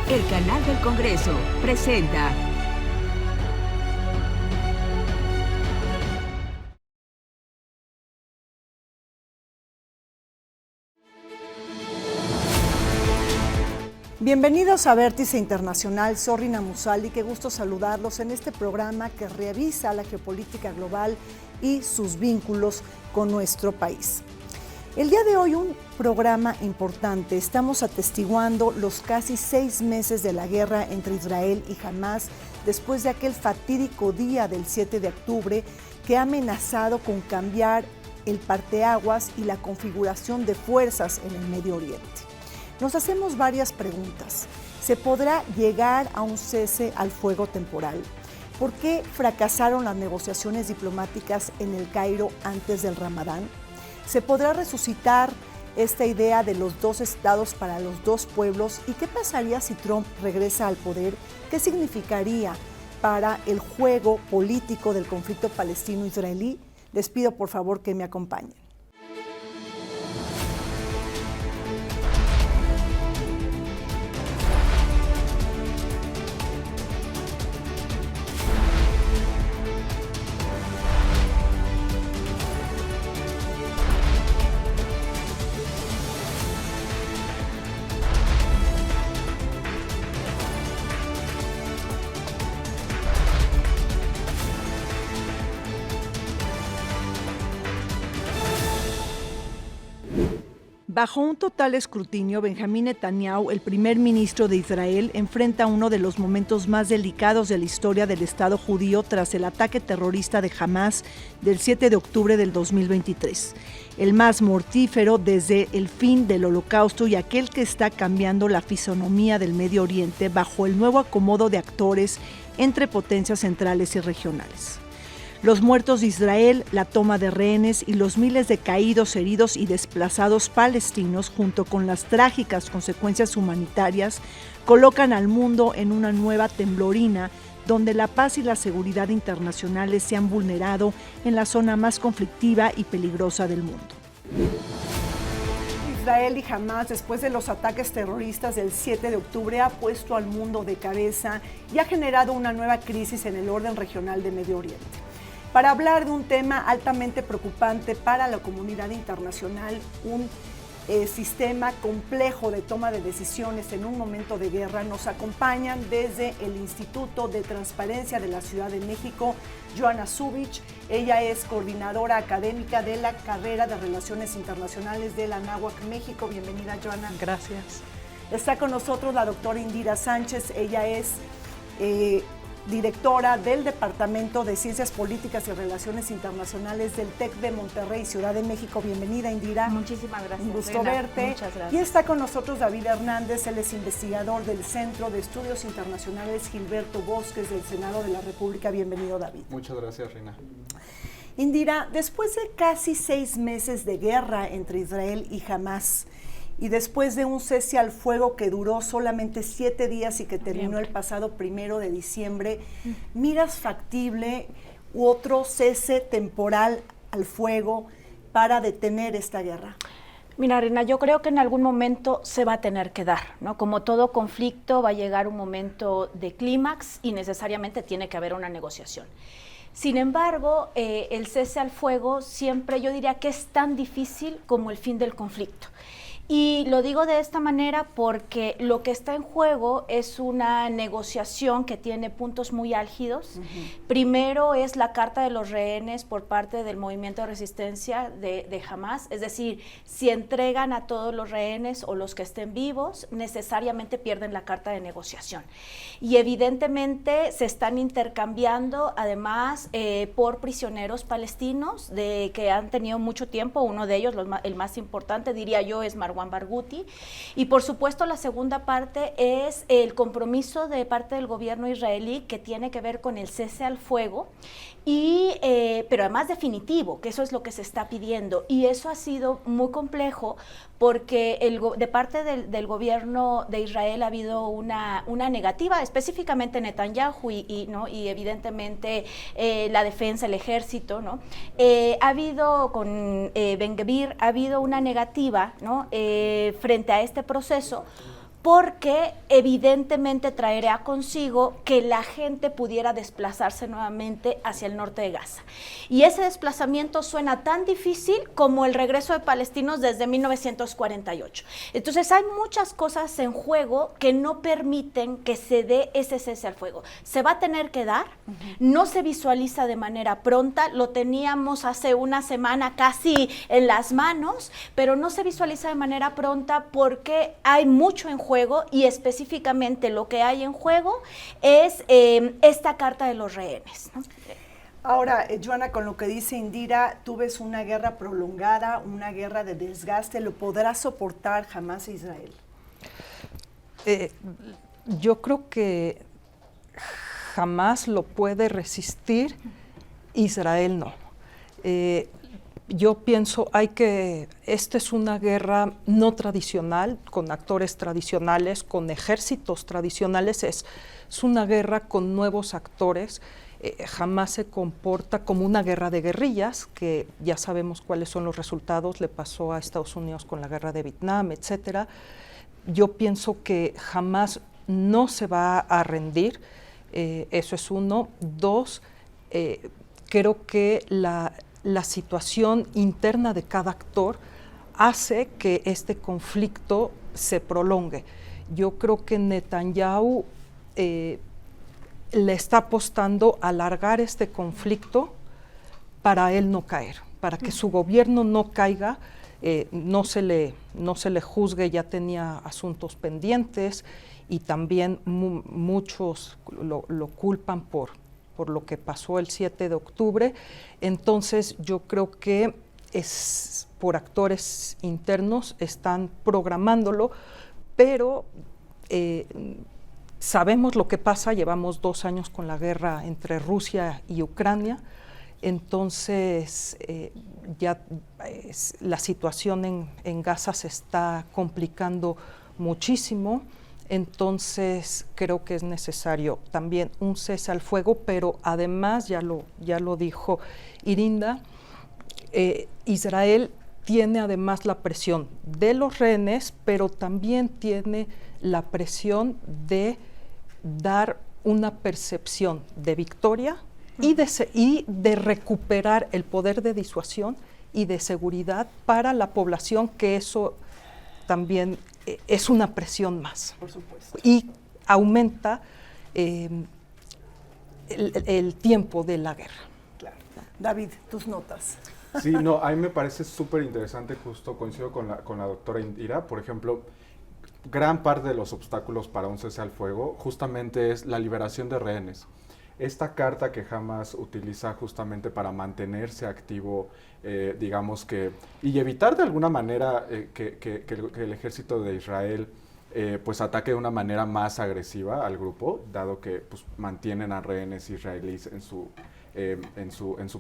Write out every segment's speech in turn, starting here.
El canal del Congreso presenta Bienvenidos a Vértice Internacional, soy Rina Musaldi, qué gusto saludarlos en este programa que revisa la geopolítica global y sus vínculos con nuestro país. El día de hoy un programa importante, estamos atestiguando los casi 6 meses de la guerra entre Israel y Hamás después de aquel fatídico día del 7 de octubre que ha amenazado con cambiar el parteaguas y la configuración de fuerzas en el Medio Oriente. Nos hacemos varias preguntas. ¿Se podrá llegar a un cese al fuego temporal? ¿Por qué fracasaron las negociaciones diplomáticas en el Cairo antes del Ramadán? ¿Se podrá resucitar esta idea de los 2 estados para los 2 pueblos? ¿Y qué pasaría si Trump regresa al poder? ¿Qué significaría para el juego político del conflicto palestino-israelí? Les pido por favor que me acompañen. Bajo un total escrutinio, Benjamín Netanyahu, el primer ministro de Israel, enfrenta uno de los momentos más delicados de la historia del Estado judío tras el ataque terrorista de Hamás del 7 de octubre del 2023. El más mortífero desde el fin del Holocausto y aquel que está cambiando la fisonomía del Medio Oriente bajo el nuevo acomodo de actores entre potencias centrales y regionales. Los muertos de Israel, la toma de rehenes y los miles de caídos, heridos y desplazados palestinos, junto con las trágicas consecuencias humanitarias, colocan al mundo en una nueva temblorina donde la paz y la seguridad internacionales se han vulnerado en la zona más conflictiva y peligrosa del mundo. Israel y Hamás, después de los ataques terroristas del 7 de octubre, ha puesto al mundo de cabeza y ha generado una nueva crisis en el orden regional de Medio Oriente. Para hablar de un tema altamente preocupante para la comunidad internacional, un sistema complejo de toma de decisiones en un momento de guerra, nos acompañan desde el Instituto de Transparencia de la Ciudad de México, Joanna Zubich. Ella es coordinadora académica de la carrera de Relaciones Internacionales de la Anáhuac México. Bienvenida, Joanna. Gracias. Está con nosotros la doctora Indira Sánchez. Ella es directora del Departamento de Ciencias Políticas y Relaciones Internacionales del TEC de Monterrey, Ciudad de México. Bienvenida, Indira. Muchísimas gracias. Un gusto verte. Muchas gracias. Y está con nosotros David Hernández, él es investigador del Centro de Estudios Internacionales Gilberto Bosques del Senado de la República. Bienvenido, David. Muchas gracias, Rina. Indira, después de casi 6 meses de guerra entre Israel y Hamás, y después de un cese al fuego que duró solamente 7 días y que terminó el pasado 1 de diciembre, ¿miras factible otro cese temporal al fuego para detener esta guerra? Mira, Rina, yo creo que en algún momento se va a tener que dar, ¿no? Como todo conflicto va a llegar un momento de clímax y necesariamente tiene que haber una negociación. Sin embargo, el cese al fuego siempre yo diría que es tan difícil como el fin del conflicto. Y lo digo de esta manera porque lo que está en juego es una negociación que tiene puntos muy álgidos. Primero es la carta de los rehenes por parte del movimiento de resistencia de Hamás, es decir, si entregan a todos los rehenes o los que estén vivos, necesariamente pierden la carta de negociación. Y evidentemente se están intercambiando además por prisioneros palestinos que han tenido mucho tiempo. Uno de ellos, el más importante diría yo, es Marwan Barghouti, y por supuesto la segunda parte es el compromiso de parte del gobierno israelí que tiene que ver con el cese al fuego, pero además definitivo, que eso es lo que se está pidiendo, y eso ha sido muy complejo porque de parte del gobierno de Israel ha habido una negativa, específicamente Netanyahu y evidentemente la defensa, el ejército, ¿no? Ha habido con Ben Gvir, ha habido una negativa, ¿no? Frente a este proceso, porque evidentemente traería consigo que la gente pudiera desplazarse nuevamente hacia el norte de Gaza. Y ese desplazamiento suena tan difícil como el regreso de palestinos desde 1948. Entonces hay muchas cosas en juego que no permiten que se dé ese cese al fuego. Se va a tener que dar, no se visualiza de manera pronta, lo teníamos hace una semana casi en las manos, pero no se visualiza de manera pronta porque hay mucho en juego y específicamente lo que hay en juego es esta carta de los rehenes, ¿no? Ahora, Joana, con lo que dice Indira, tú ves una guerra prolongada, una guerra de desgaste, ¿lo podrá soportar jamás Israel? Yo creo que jamás lo puede resistir, Israel no. Yo pienso esta es una guerra no tradicional, con actores tradicionales, con ejércitos tradicionales, es una guerra con nuevos actores, jamás se comporta como una guerra de guerrillas, que ya sabemos cuáles son los resultados, le pasó a Estados Unidos con la guerra de Vietnam, etcétera. Yo pienso que jamás no se va a rendir, eso es uno. Dos, creo que la situación interna de cada actor hace que este conflicto se prolongue. Yo creo que Netanyahu le está apostando a alargar este conflicto para él no caer, para que su gobierno no caiga, no se le juzgue, ya tenía asuntos pendientes y también muchos lo culpan por lo que pasó el 7 de octubre. Entonces yo creo que es por actores internos, están programándolo, pero sabemos lo que pasa, llevamos 2 años con la guerra entre Rusia y Ucrania, entonces la situación en Gaza se está complicando muchísimo. Entonces creo que es necesario también un cese al fuego, pero además, ya lo dijo Irinda, Israel tiene además la presión de los rehenes, pero también tiene la presión de dar una percepción de victoria y de recuperar el poder de disuasión y de seguridad para la población, que eso también es una presión más. Por supuesto. Y aumenta el tiempo de la guerra. Claro. David, tus notas. Sí, no, a mí me parece súper interesante, justo coincido con la doctora Indira. Por ejemplo, gran parte de los obstáculos para un cese al fuego justamente es la liberación de rehenes. Esta carta que Hamas utiliza justamente para mantenerse activo, digamos que, y evitar de alguna manera que el ejército de Israel pues ataque de una manera más agresiva al grupo, dado que pues, mantienen a rehenes israelíes en su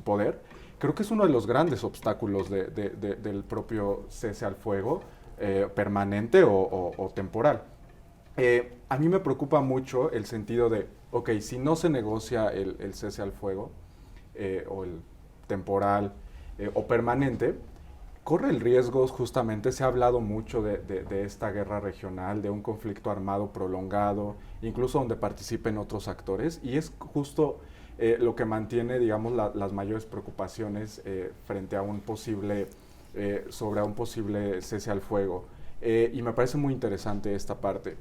poder. Creo que es uno de los grandes obstáculos del propio cese al fuego, permanente o temporal. A mí me preocupa mucho el sentido de, ok, si no se negocia el cese al fuego, o el temporal o permanente, corre el riesgo, justamente se ha hablado mucho de esta guerra regional, de un conflicto armado prolongado, incluso donde participen otros actores, y es justo lo que mantiene, digamos, las mayores preocupaciones frente a sobre un posible cese al fuego. Y me parece muy interesante esta parte.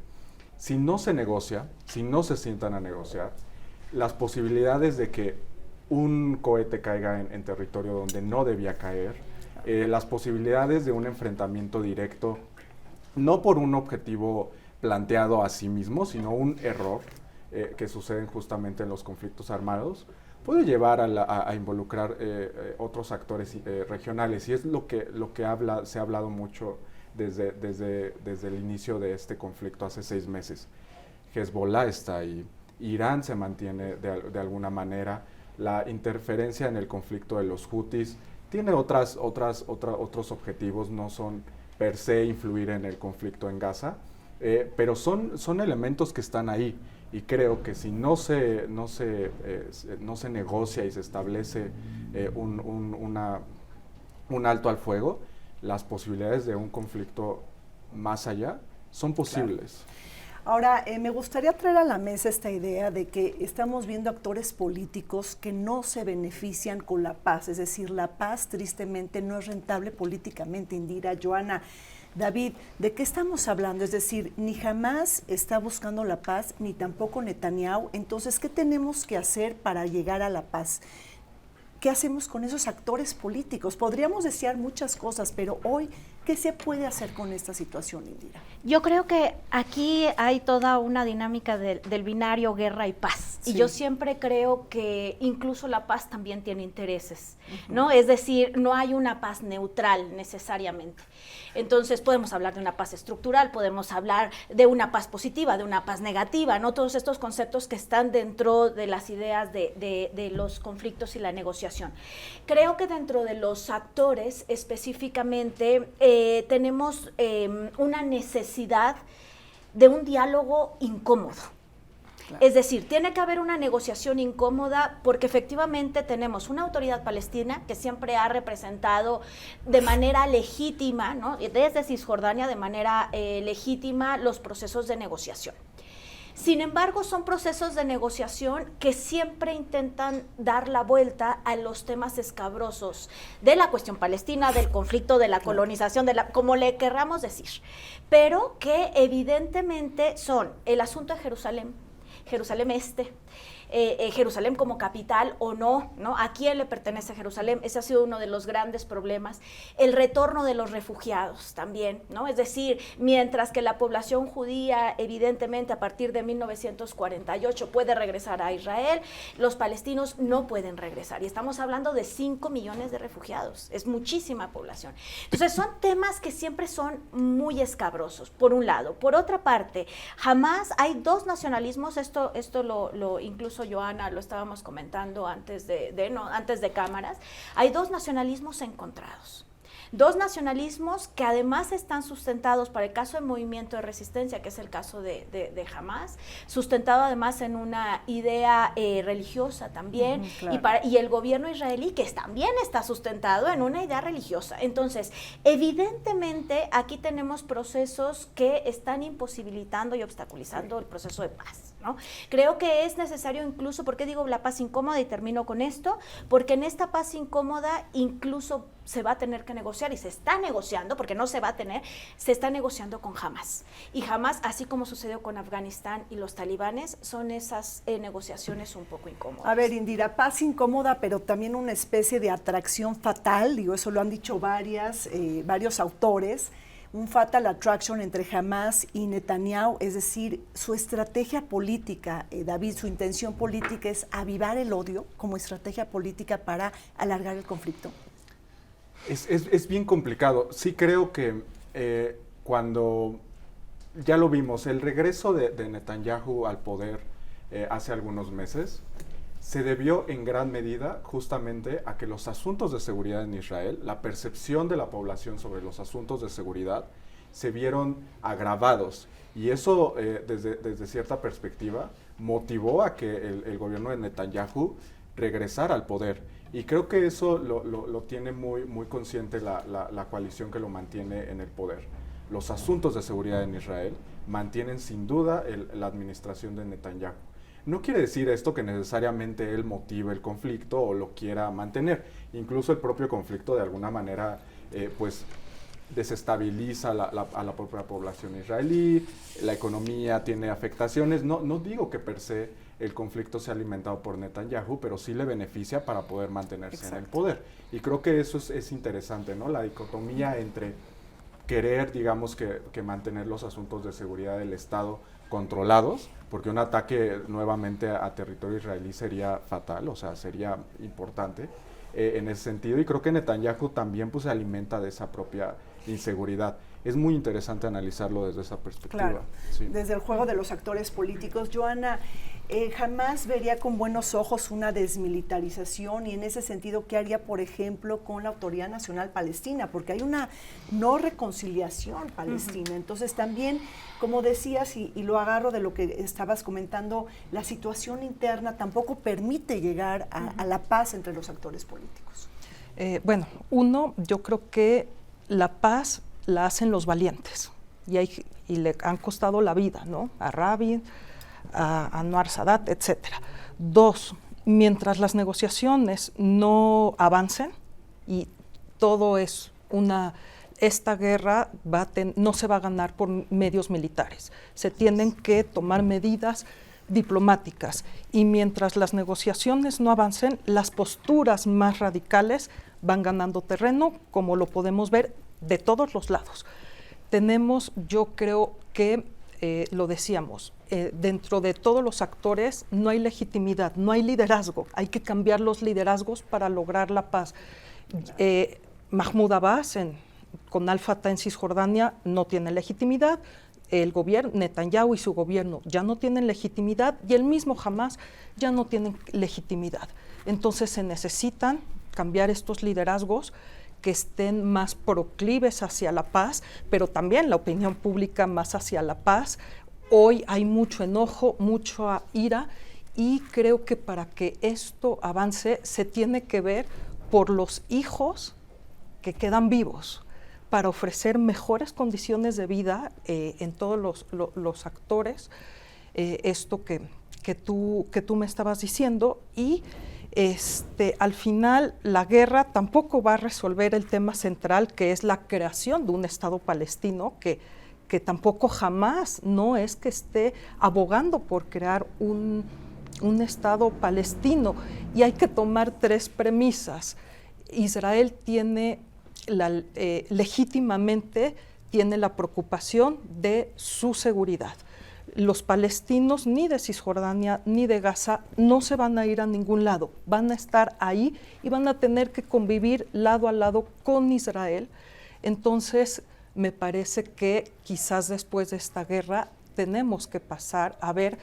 Si no se negocia, si no se sientan a negociar, las posibilidades de que un cohete caiga en territorio donde no debía caer, las posibilidades de un enfrentamiento directo, no por un objetivo planteado a sí mismo, sino un error que suceden justamente en los conflictos armados, puede llevar a involucrar otros actores regionales, y es lo que se ha hablado mucho desde el inicio de este conflicto hace 6 meses. Hezbollah está ahí, Irán se mantiene de alguna manera, la interferencia en el conflicto de los Houthis tiene otros objetivos, no son per se influir en el conflicto en Gaza, pero son elementos que están ahí, y creo que si no se negocia y se establece un alto al fuego, las posibilidades de un conflicto más allá son posibles. Claro. Ahora, me gustaría traer a la mesa esta idea de que estamos viendo actores políticos que no se benefician con la paz, es decir, la paz tristemente no es rentable políticamente. Indira, Joana, David, ¿de qué estamos hablando? Es decir, ni Hamás está buscando la paz, ni tampoco Netanyahu. Entonces, ¿qué tenemos que hacer para llegar a la paz? ¿Qué hacemos con esos actores políticos? Podríamos desear muchas cosas, pero hoy, ¿qué se puede hacer con esta situación, Indira? Yo creo que aquí hay toda una dinámica del binario guerra y paz. Sí. Y yo siempre creo que incluso la paz también tiene intereses, ¿no? Es decir, no hay una paz neutral necesariamente. Entonces podemos hablar de una paz estructural, podemos hablar de una paz positiva, de una paz negativa, ¿no? Todos estos conceptos que están dentro de las ideas de los conflictos y la negociación. Creo que dentro de los actores específicamente tenemos una necesidad de un diálogo incómodo. Claro. Es decir, tiene que haber una negociación incómoda porque efectivamente tenemos una autoridad palestina que siempre ha representado de manera legítima, ¿no? Desde Cisjordania de manera legítima los procesos de negociación. Sin embargo, son procesos de negociación que siempre intentan dar la vuelta a los temas escabrosos de la cuestión palestina, del conflicto, de la colonización, como le querramos decir, pero que evidentemente son el asunto de Jerusalén, Jerusalén Este, Jerusalén como capital o no, ¿no? ¿A quién le pertenece Jerusalén? Ese ha sido uno de los grandes problemas. El retorno de los refugiados también, ¿no? Es decir, mientras que la población judía, evidentemente, a partir de 1948 puede regresar a Israel, los palestinos no pueden regresar. Y estamos hablando de 5 millones de refugiados. Es muchísima población. Entonces, son temas que siempre son muy escabrosos, por un lado. Por otra parte, jamás hay dos nacionalismos, esto lo incluso Joana lo estábamos comentando antes de cámaras, hay dos nacionalismos encontrados. Dos nacionalismos que además están sustentados, para el caso del movimiento de resistencia, que es el caso de Hamás, sustentado además en una idea religiosa también, claro. y el gobierno israelí, que también está sustentado en una idea religiosa. Entonces, evidentemente, aquí tenemos procesos que están imposibilitando y obstaculizando el proceso de paz, ¿no? Creo que es necesario incluso, ¿por qué digo la paz incómoda? Y termino con esto, porque en esta paz incómoda incluso se va a tener que negociar, y se está negociando, porque no se va a tener, se está negociando con Hamás. Y Hamás, así como sucedió con Afganistán y los talibanes, son esas negociaciones un poco incómodas. A ver, Indira, paz incómoda, pero también una especie de atracción fatal, digo, eso lo han dicho varios autores, un fatal attraction entre Hamás y Netanyahu, es decir, su estrategia política, David, su intención política es avivar el odio como estrategia política para alargar el conflicto. Es bien complicado. Sí creo que cuando, ya lo vimos, el regreso de Netanyahu al poder hace algunos meses, se debió en gran medida justamente a que los asuntos de seguridad en Israel, la percepción de la población sobre los asuntos de seguridad, se vieron agravados. Y eso, desde cierta perspectiva, motivó a que el gobierno de Netanyahu regresara al poder. Y creo que eso lo tiene muy consciente la coalición que lo mantiene en el poder. Los asuntos de seguridad en Israel mantienen sin duda la administración de Netanyahu. No quiere decir esto que necesariamente él motive el conflicto o lo quiera mantener. Incluso el propio conflicto de alguna manera pues desestabiliza a la propia población israelí, la economía tiene afectaciones. No digo que per se el conflicto sea alimentado por Netanyahu, pero sí le beneficia para poder mantenerse Exacto. en el poder. Y creo que eso es interesante, ¿no? La dicotomía entre querer, digamos, que mantener los asuntos de seguridad del Estado controlados, porque un ataque nuevamente a territorio israelí sería fatal, o sea, sería importante en ese sentido. Y creo que Netanyahu también pues, se alimenta de esa propia inseguridad. Es muy interesante analizarlo desde esa perspectiva. Claro, sí. Desde el juego de los actores políticos. Joana, jamás vería con buenos ojos una desmilitarización, y en ese sentido, ¿qué haría, por ejemplo, con la Autoridad Nacional Palestina? Porque hay una no reconciliación palestina. Entonces también, como decías, y lo agarro de lo que estabas comentando, la situación interna tampoco permite llegar a la paz entre los actores políticos. Yo creo que la paz la hacen los valientes. Y y le han costado la vida, ¿no? A Rabin, a Anwar Sadat, etc. 2, mientras las negociaciones no avancen y todo es esta guerra no se va a ganar por medios militares. Se tienen que tomar medidas diplomáticas y mientras las negociaciones no avancen, las posturas más radicales van ganando terreno, como lo podemos ver de todos los lados. Tenemos, yo creo que, lo decíamos, dentro de todos los actores no hay legitimidad, no hay liderazgo, hay que cambiar los liderazgos para lograr la paz. Mahmoud Abbas con Al-Fatah en Cisjordania no tiene legitimidad, el gobierno, Netanyahu y su gobierno ya no tienen legitimidad y el mismo Hamas ya no tienen legitimidad. Entonces se necesitan cambiar estos liderazgos que estén más proclives hacia la paz, pero también la opinión pública más hacia la paz. Hoy hay mucho enojo, mucha ira y creo que para que esto avance se tiene que ver por los hijos que quedan vivos, para ofrecer mejores condiciones de vida en todos los actores, esto que tú me estabas diciendo, y al final la guerra tampoco va a resolver el tema central, que es la creación de un Estado palestino, que tampoco jamás no es que esté abogando por crear un Estado palestino. Y hay que tomar 3 premisas. Israel tiene legítimamente tiene la preocupación de su seguridad. Los palestinos ni de Cisjordania ni de Gaza no se van a ir a ningún lado, van a estar ahí y van a tener que convivir lado a lado con Israel. Entonces, me parece que quizás después de esta guerra tenemos que pasar a ver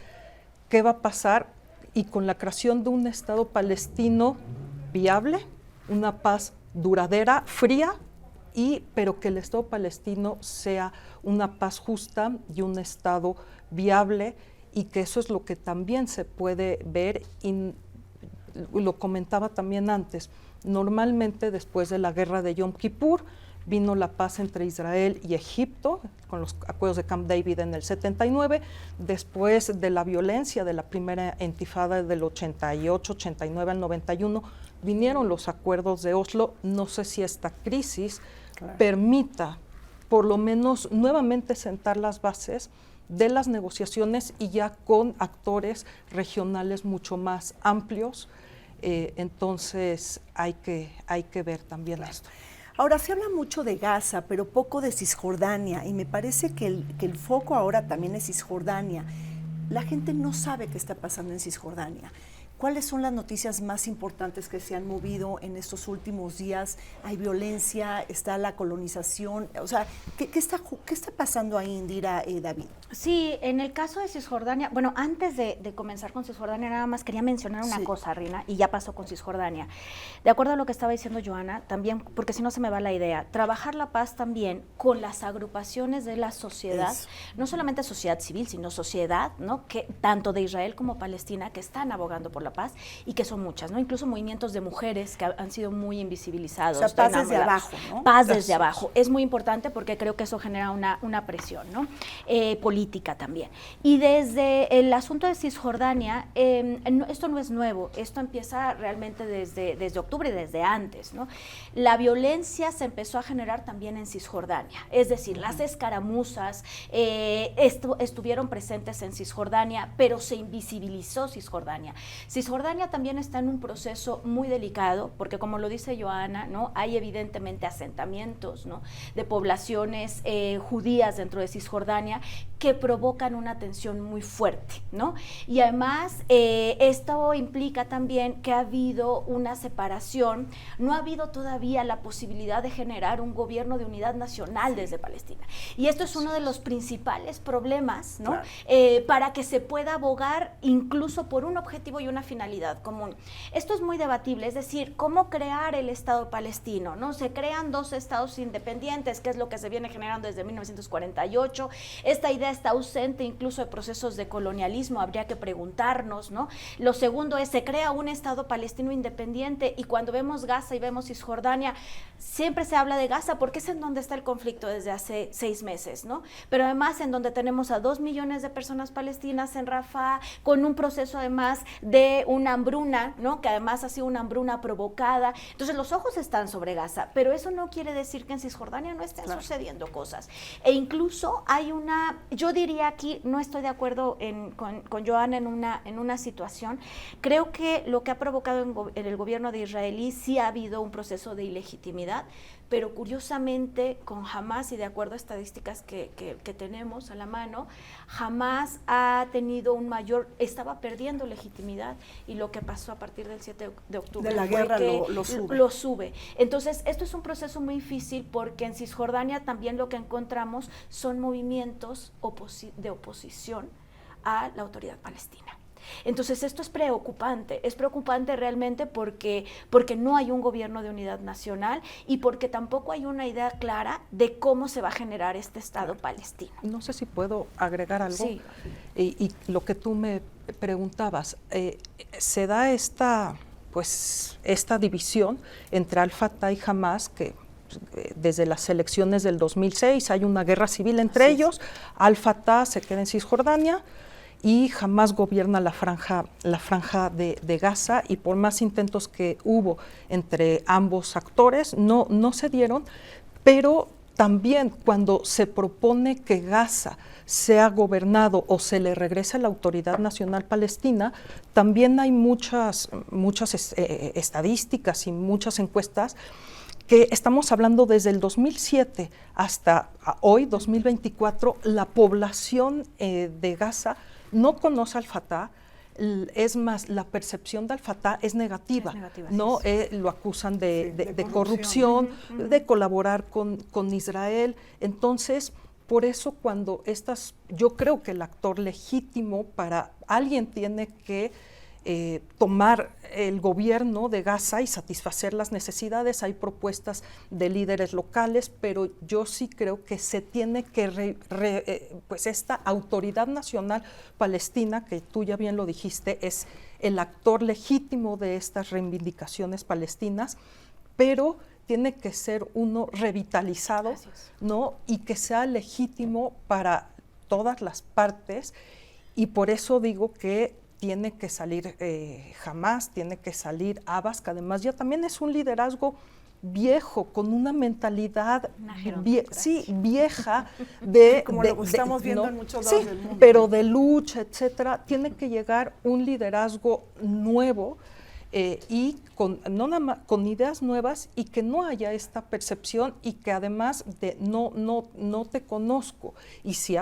qué va a pasar y con la creación de un Estado palestino viable, una paz duradera, fría, pero que el Estado palestino sea una paz justa y un Estado viable, y que eso es lo que también se puede ver, y lo comentaba también antes, normalmente después de la guerra de Yom Kippur vino la paz entre Israel y Egipto, con los acuerdos de Camp David en el 79, después de la violencia de la primera intifada del 88, 89 al 91, vinieron los acuerdos de Oslo. No sé si esta crisis permita por lo menos nuevamente sentar las bases de las negociaciones y ya con actores regionales mucho más amplios. Entonces hay que ver también esto. Ahora, se habla mucho de Gaza, pero poco de Cisjordania, y me parece que el foco ahora también es Cisjordania. La gente no sabe qué está pasando en Cisjordania. ¿Cuáles son las noticias más importantes que se han movido en estos últimos días? ¿Hay violencia? ¿Está la colonización? O sea, ¿qué está pasando ahí, Indira, David? Sí, en el caso de Cisjordania, bueno, antes de comenzar con Cisjordania, nada más quería mencionar una cosa, Rina, y ya pasó con Cisjordania. De acuerdo a lo que estaba diciendo Joana, también, porque si no se me va la idea, trabajar la paz también con las agrupaciones de la sociedad, no solamente sociedad civil, sino sociedad, ¿no? Que tanto de Israel como Palestina, que están abogando por la paz y que son muchas, ¿no? Incluso movimientos de mujeres que han sido muy invisibilizados. O sea, paz desde abajo, ¿no? Paz desde abajo. Es muy importante porque creo que eso genera una presión, ¿no? Política también. Y desde el asunto de Cisjordania, esto no es nuevo, esto empieza realmente desde octubre, desde antes, ¿no? La violencia se empezó a generar también en Cisjordania, es decir, las escaramuzas estuvieron presentes en Cisjordania, pero se invisibilizó Cisjordania. Cisjordania también está en un proceso muy delicado, porque como lo dice Joana, ¿no? Hay evidentemente asentamientos, ¿no? De poblaciones judías dentro de Cisjordania que provocan una tensión muy fuerte, ¿no? Y además esto implica también que ha habido una separación, no ha habido todavía la posibilidad de generar un gobierno de unidad nacional desde Palestina. Y esto es uno de los principales problemas, ¿no? Claro. Para que se pueda abogar incluso por un objetivo y una finalidad común. Esto es muy debatible, es decir, cómo crear el Estado palestino, ¿no? Se crean 2 estados independientes, que es lo que se viene generando desde 1948. Esta idea está ausente incluso de procesos de colonialismo, habría que preguntarnos, ¿no? Lo segundo es, se crea un Estado palestino independiente, y cuando vemos Gaza y vemos Cisjordania, siempre se habla de Gaza porque es en donde está el conflicto desde hace 6 meses, ¿no? Pero además en donde tenemos a 2 millones de personas palestinas en Rafah, con un proceso además de una hambruna, ¿no? Que además ha sido una hambruna provocada. Entonces los ojos están sobre Gaza, pero eso no quiere decir que en Cisjordania no estén sucediendo cosas. E incluso hay una, yo diría aquí, no estoy de acuerdo con Joana en una situación. Creo que lo que ha provocado en el gobierno de Israel sí ha habido un proceso de ilegitimidad, pero curiosamente con Hamás, y de acuerdo a estadísticas que tenemos a la mano, Hamás ha tenido estaba perdiendo legitimidad, y lo que pasó a partir del 7 de octubre de la fue guerra que lo sube. Entonces, esto es un proceso muy difícil, porque en Cisjordania también lo que encontramos son movimientos de oposición a la autoridad palestina. Entonces esto es preocupante realmente porque no hay un gobierno de unidad nacional, y porque tampoco hay una idea clara de cómo se va a generar este Estado palestino. No sé si puedo agregar algo. Sí. Y lo que tú me preguntabas, se da esta división entre Al-Fatah y Hamás, que desde las elecciones del 2006 hay una guerra civil entre ellos. Al-Fatah se queda en Cisjordania y Hamás gobierna la franja de Gaza, y por más intentos que hubo entre ambos actores, no se dieron, pero también cuando se propone que Gaza sea gobernado o se le regrese a la Autoridad Nacional Palestina, también hay muchas estadísticas y muchas encuestas que estamos hablando desde el 2007 hasta hoy, 2024, la población de Gaza no conoce al Fatah. Es más, la percepción del Fatah es negativa, ¿no? Lo acusan de corrupción, de colaborar con Israel. Entonces, por eso cuando yo creo que el actor legítimo para alguien tiene que tomar el gobierno de Gaza y satisfacer las necesidades. Hay propuestas de líderes locales, pero yo sí creo que se tiene que pues esta Autoridad Nacional Palestina, que tú ya bien lo dijiste, es el actor legítimo de estas reivindicaciones palestinas, pero tiene que ser uno revitalizado, ¿no? Y que sea legítimo para todas las partes, y por eso digo que tiene que salir Hamás, tiene que salir Abbas, que además ya también es un liderazgo viejo, con una mentalidad vieja como lo estamos viendo en muchos lados del mundo. Pero de lucha, etcétera. Tiene que llegar un liderazgo nuevo y con ideas nuevas, y que no haya esta percepción, y que además de no te conozco, y si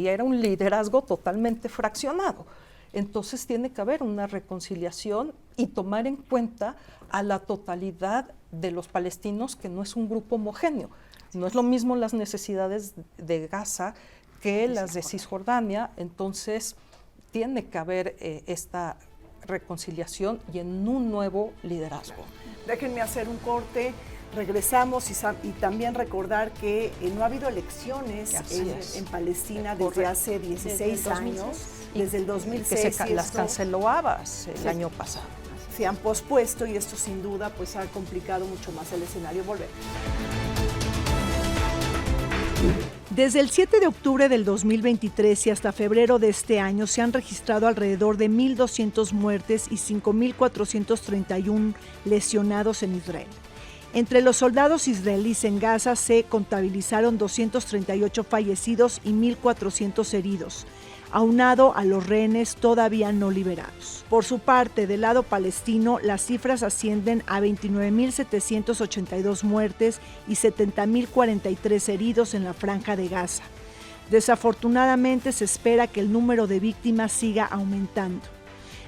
era un liderazgo totalmente fraccionado. Entonces tiene que haber una reconciliación y tomar en cuenta a la totalidad de los palestinos, que no es un grupo homogéneo. No es lo mismo las necesidades de Gaza que las de Cisjordania. Entonces tiene que haber esta reconciliación y en un nuevo liderazgo. Déjenme hacer un corte. Regresamos y también recordar que no ha habido elecciones en Palestina desde hace 16 años, desde el 2006. Que las canceló Abbas el año pasado. Se han pospuesto, y esto sin duda pues ha complicado mucho más el escenario. Volvemos. Desde el 7 de octubre del 2023 y hasta febrero de este año se han registrado alrededor de 1.200 muertes y 5.431 lesionados en Israel. Entre los soldados israelíes en Gaza se contabilizaron 238 fallecidos y 1.400 heridos, aunado a los rehenes todavía no liberados. Por su parte, del lado palestino, las cifras ascienden a 29.782 muertes y 70.043 heridos en la franja de Gaza. Desafortunadamente, se espera que el número de víctimas siga aumentando.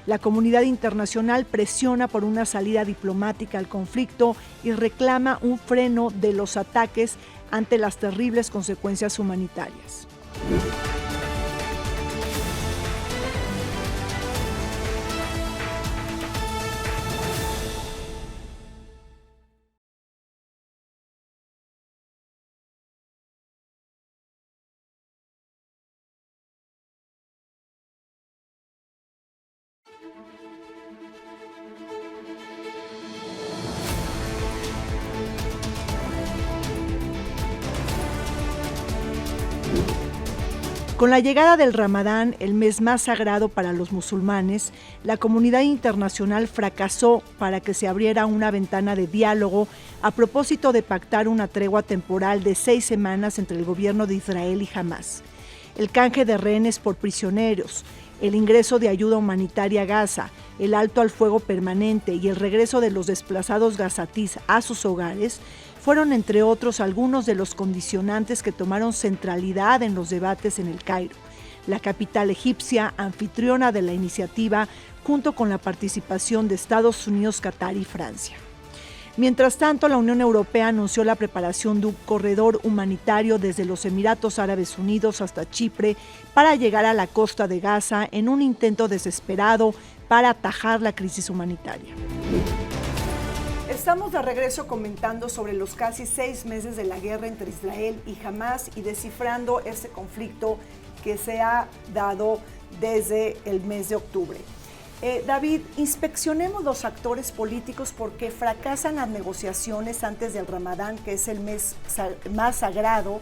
La comunidad internacional presiona por una salida diplomática al conflicto y reclama un freno de los ataques ante las terribles consecuencias humanitarias. Con la llegada del Ramadán, el mes más sagrado para los musulmanes, la comunidad internacional fracasó para que se abriera una ventana de diálogo a propósito de pactar una tregua temporal de 6 semanas entre el gobierno de Israel y Hamás. El canje de rehenes por prisioneros, el ingreso de ayuda humanitaria a Gaza, el alto al fuego permanente y el regreso de los desplazados gazatís a sus hogares fueron, entre otros, algunos de los condicionantes que tomaron centralidad en los debates en El Cairo, la capital egipcia anfitriona de la iniciativa, junto con la participación de Estados Unidos, Qatar y Francia. Mientras tanto, la Unión Europea anunció la preparación de un corredor humanitario desde los Emiratos Árabes Unidos hasta Chipre para llegar a la costa de Gaza en un intento desesperado para atajar la crisis humanitaria. Estamos de regreso comentando sobre los casi 6 meses de la guerra entre Israel y Hamás y descifrando este conflicto que se ha dado desde el mes de octubre. David, inspeccionemos los actores políticos porque fracasan las negociaciones antes del Ramadán, que es el mes más sagrado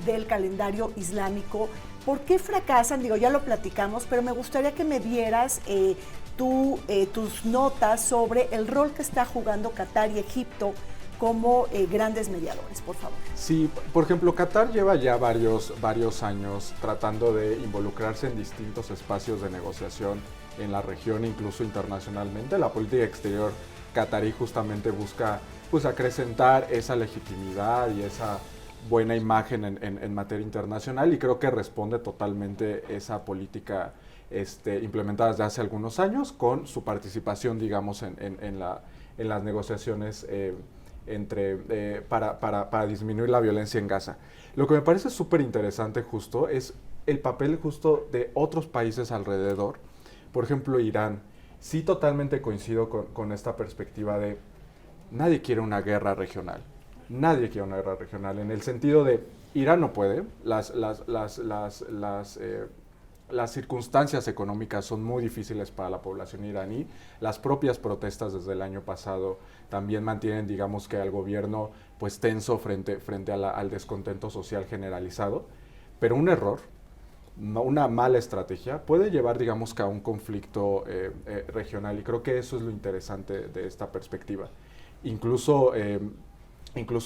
del calendario islámico. ¿Por qué fracasan? Digo, ya lo platicamos, pero me gustaría que me dieras tus notas sobre el rol que está jugando Qatar y Egipto como grandes mediadores, por favor. Sí, por ejemplo, Qatar lleva ya varios años tratando de involucrarse en distintos espacios de negociación en la región, incluso internacionalmente. La política exterior qatarí justamente busca pues acrecentar esa legitimidad y esa buena imagen en materia internacional, y creo que responde totalmente esa política implementada desde hace algunos años con su participación, digamos, en las negociaciones para disminuir la violencia en Gaza. Lo que me parece súper interesante justo es el papel justo de otros países alrededor. Por ejemplo, Irán. Sí, totalmente coincido con esta perspectiva de nadie quiere una guerra regional. Nadie quiere una guerra regional, en el sentido de Irán no puede, las circunstancias económicas son muy difíciles para la población iraní, las propias protestas desde el año pasado también mantienen, digamos, que al gobierno pues tenso frente al descontento social generalizado, pero un error, una mala estrategia puede llevar, digamos, que a un conflicto regional, y creo que eso es lo interesante de esta perspectiva. Incluso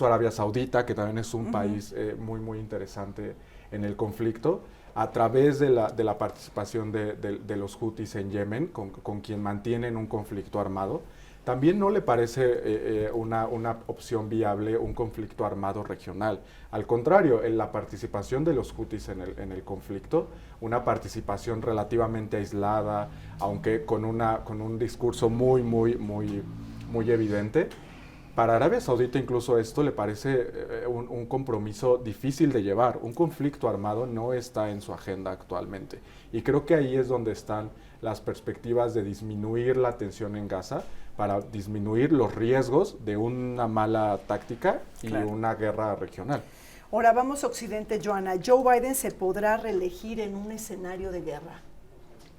Arabia Saudita, que también es un país muy interesante en el conflicto, a través de la participación de los Houthis en Yemen, con quien mantienen un conflicto armado, también no le parece una opción viable un conflicto armado regional. Al contrario, en la participación de los Houthis en el conflicto, una participación relativamente aislada, aunque con un discurso muy evidente. Para Arabia Saudita incluso esto le parece un compromiso difícil de llevar. Un conflicto armado no está en su agenda actualmente. Y creo que ahí es donde están las perspectivas de disminuir la tensión en Gaza, para disminuir los riesgos de una mala táctica y claro, una guerra regional. Ahora vamos a Occidente, Joana. ¿Joe Biden se podrá reelegir en un escenario de guerra?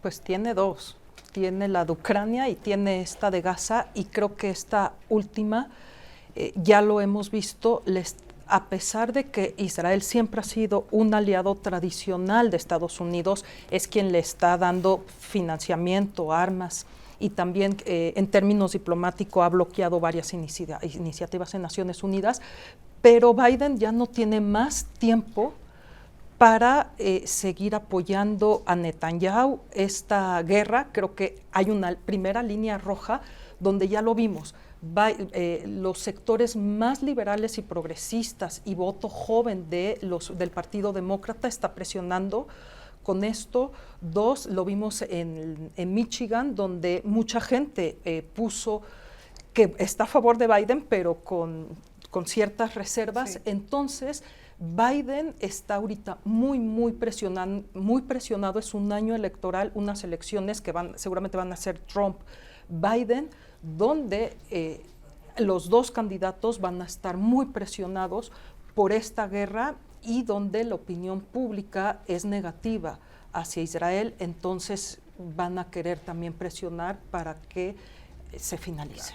Pues tiene dos. Tiene la de Ucrania y tiene esta de Gaza, y creo que esta última, ya lo hemos visto, a pesar de que Israel siempre ha sido un aliado tradicional de Estados Unidos, es quien le está dando financiamiento, armas, y también en términos diplomáticos ha bloqueado varias iniciativas en Naciones Unidas, pero Biden ya no tiene más tiempo para seguir apoyando a Netanyahu. Esta guerra, creo que hay una primera línea roja donde ya lo vimos. Los sectores más liberales y progresistas y voto joven del Partido Demócrata está presionando con esto. Dos, lo vimos en Michigan, donde mucha gente puso que está a favor de Biden, pero con ciertas reservas. Sí. Entonces, Biden está ahorita muy presionado. Es un año electoral, unas elecciones que seguramente van a ser Trump-Biden, donde los dos candidatos van a estar muy presionados por esta guerra y donde la opinión pública es negativa hacia Israel. Entonces, van a querer también presionar para que se finalice.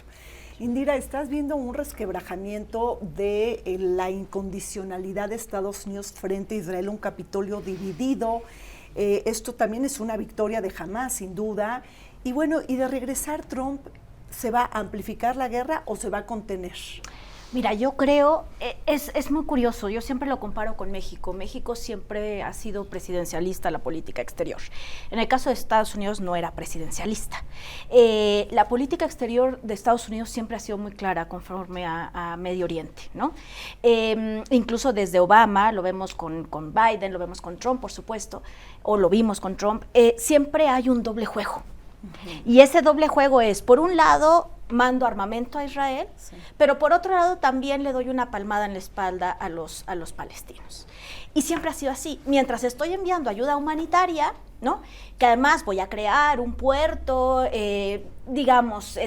Indira, ¿estás viendo un resquebrajamiento de la incondicionalidad de Estados Unidos frente a Israel, un Capitolio dividido? Esto también es una victoria de Hamás, sin duda. Y bueno, y de regresar Trump, ¿se va a amplificar la guerra o se va a contener? Mira, yo creo, es muy curioso, yo siempre lo comparo con México. México siempre ha sido presidencialista la política exterior. En el caso de Estados Unidos no era presidencialista. La política exterior de Estados Unidos siempre ha sido muy clara conforme a Medio Oriente, ¿no? Incluso desde Obama, lo vemos con Biden, lo vemos con Trump, por supuesto, o lo vimos con Trump, siempre hay un doble juego. Y ese doble juego es, por un lado, mando armamento a Israel, sí, pero por otro lado también le doy una palmada en la espalda a los palestinos. Y siempre ha sido así. Mientras estoy enviando ayuda humanitaria, ¿no?, que además voy a crear un puerto,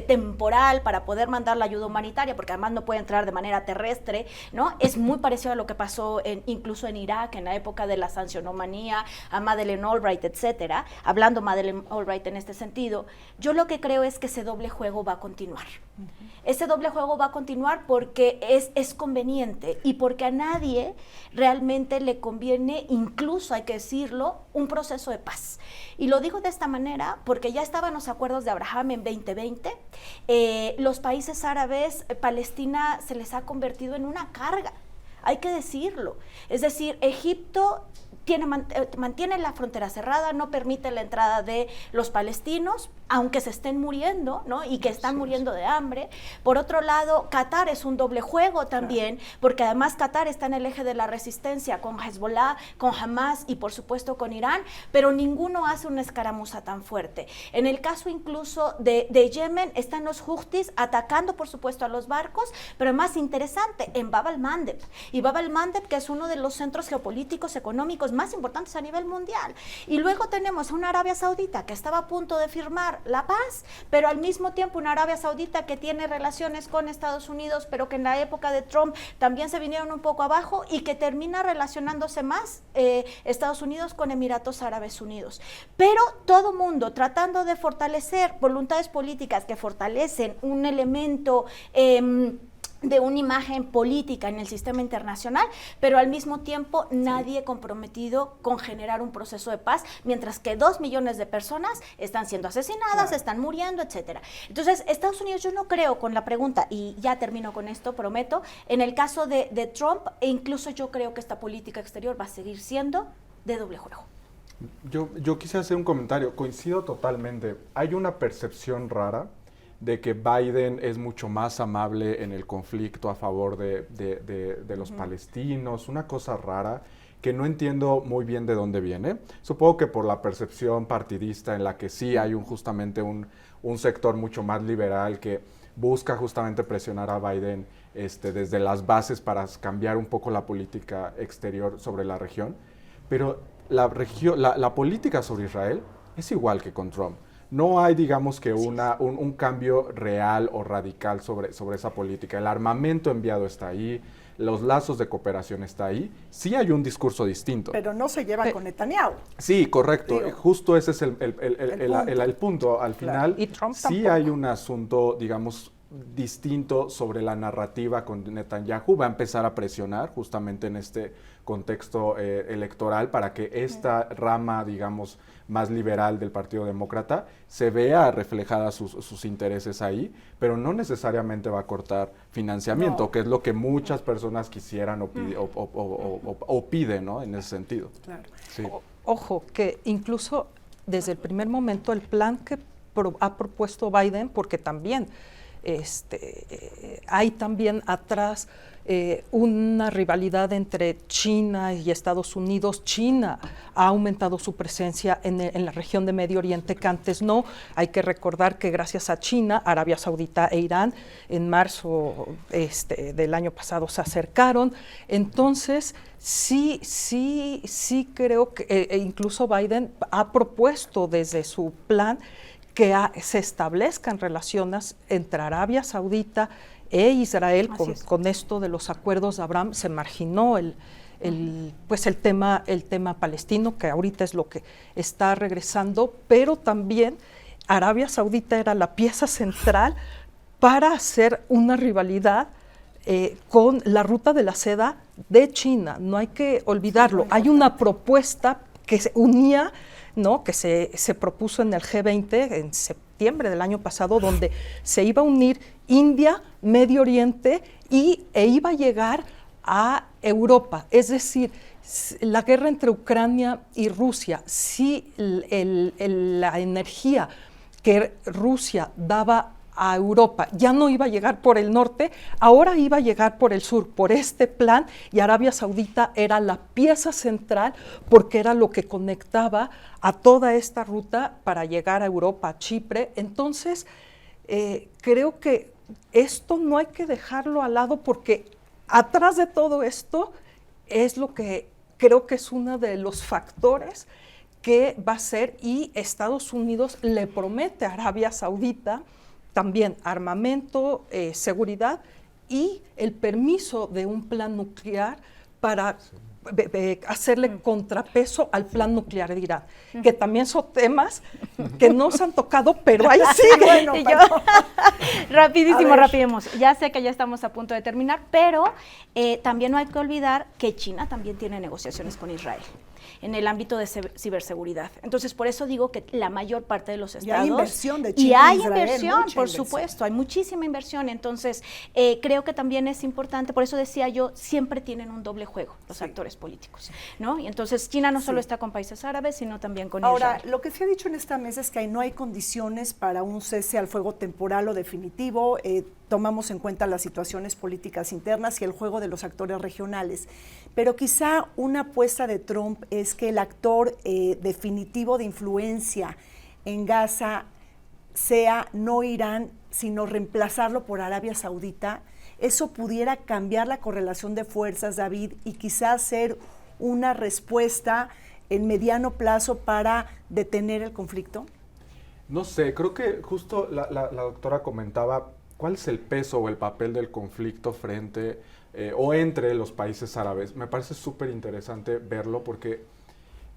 temporal para poder mandar la ayuda humanitaria, porque además no puede entrar de manera terrestre, ¿no? Es muy parecido a lo que pasó incluso en Irak, en la época de la sancionomanía, a Madeleine Albright, etcétera. Hablando Madeleine Albright en este sentido, yo lo que creo es que ese doble juego va a continuar. Ese doble juego va a continuar porque es conveniente y porque a nadie realmente le conviene, incluso hay que decirlo, un proceso de paz. Y lo digo de esta manera porque ya estaban los acuerdos de Abraham en 2020, los países árabes, Palestina se les ha convertido en una carga, hay que decirlo. Es decir, Egipto mantiene la frontera cerrada, no permite la entrada de los palestinos, aunque se estén muriendo, ¿no?, y que están muriendo de hambre. Por otro lado, Qatar es un doble juego también, porque además Qatar está en el eje de la resistencia con Hezbollah, con Hamas y por supuesto con Irán, pero ninguno hace una escaramuza tan fuerte. En el caso incluso de Yemen, están los Houthis atacando por supuesto a los barcos, pero más interesante, en Bab el-Mandeb. Y Bab el-Mandeb, que es uno de los centros geopolíticos económicos más importantes a nivel mundial. Y luego tenemos a una Arabia Saudita que estaba a punto de firmar la paz, pero al mismo tiempo una Arabia Saudita que tiene relaciones con Estados Unidos, pero que en la época de Trump también se vinieron un poco abajo y que termina relacionándose más Estados Unidos con Emiratos Árabes Unidos. Pero todo mundo tratando de fortalecer voluntades políticas que fortalecen un elemento de una imagen política en el sistema internacional, pero al mismo tiempo nadie comprometido con generar un proceso de paz, mientras que 2 millones de personas están siendo asesinadas, están muriendo, etcétera. Entonces, Estados Unidos, yo no creo, con la pregunta, y ya termino con esto, prometo, en el caso de Trump, e incluso yo creo que esta política exterior va a seguir siendo de doble juego. Yo quise hacer un comentario, coincido totalmente. Hay una percepción rara de que Biden es mucho más amable en el conflicto a favor de los palestinos, una cosa rara que no entiendo muy bien de dónde viene. Supongo que por la percepción partidista en la que sí hay justamente un sector mucho más liberal que busca justamente presionar a Biden desde las bases para cambiar un poco la política exterior sobre la región, pero la política sobre Israel es igual que con Trump. No hay, digamos, que un cambio real o radical sobre esa política. El armamento enviado está ahí, los lazos de cooperación está ahí. Sí hay un discurso distinto. Pero no se lleva con Netanyahu. Sí, correcto. Justo ese es el punto. Al final, y Trump sí tampoco. hay un asunto, digamos, distinto sobre la narrativa con Netanyahu. Va a empezar a presionar justamente en este contexto electoral para que esta rama, digamos, más liberal del Partido Demócrata se vea reflejada sus intereses ahí, pero no necesariamente va a cortar financiamiento, que es lo que muchas personas quisieran o piden, ¿no?, en ese sentido. Claro. Sí. Ojo, que incluso desde el primer momento el plan que ha propuesto Biden, porque también hay también atrás una rivalidad entre China y Estados Unidos. China ha aumentado su presencia en la región de Medio Oriente que antes no. Hay que recordar que gracias a China, Arabia Saudita e Irán en marzo del año pasado se acercaron. Entonces, sí creo que incluso Biden ha propuesto desde su plan que se establezcan relaciones entre Arabia Saudita e Israel. Con esto de los acuerdos de Abraham se marginó pues el tema palestino, que ahorita es lo que está regresando, pero también Arabia Saudita era la pieza central para hacer una rivalidad con la ruta de la seda de China. No hay que olvidarlo. Hay una propuesta que se unía, ¿no?, que se propuso en el G20 en septiembre del año pasado, donde se iba a unir India, Medio Oriente e iba a llegar a Europa. Es decir, la guerra entre Ucrania y Rusia, si la energía que Rusia daba a Europa ya no iba a llegar por el norte, ahora iba a llegar por el sur, por este plan, y Arabia Saudita era la pieza central porque era lo que conectaba a toda esta ruta para llegar a Europa, a Chipre. Entonces, creo que esto no hay que dejarlo al lado, porque atrás de todo esto es lo que creo que es uno de los factores que va a ser, y Estados Unidos le promete a Arabia Saudita también armamento, seguridad y el permiso de un plan nuclear para hacerle contrapeso al plan nuclear de Irán, que también son temas que no se han tocado, pero ahí sigue. Bueno, Y yo, rapidísimo. Ya sé que ya estamos a punto de terminar, pero también no hay que olvidar que China también tiene negociaciones con Israel en el ámbito de ciberseguridad. Entonces, por eso digo que la mayor parte de los estados... Y hay inversión de China y hay en Israel, inversión, mucha por inversión. supuesto, hay muchísima inversión. Entonces, creo que también es importante, por eso decía yo, siempre tienen un doble juego los actores políticos, ¿no? Y entonces China no solo está con países árabes, sino también con Ahora, Israel. lo que se ha dicho en esta mesa es que no hay condiciones para un cese al fuego temporal o definitivo. Tomamos en cuenta las situaciones políticas internas y el juego de los actores regionales. Pero quizá una apuesta de Trump es que el actor definitivo de influencia en Gaza sea no Irán, sino reemplazarlo por Arabia Saudita. Eso pudiera cambiar la correlación de fuerzas, David, y quizás ser una respuesta en mediano plazo para detener el conflicto. No sé, creo que justo la doctora comentaba cuál es el peso o el papel del conflicto frente o entre los países árabes. Me parece súper interesante verlo porque,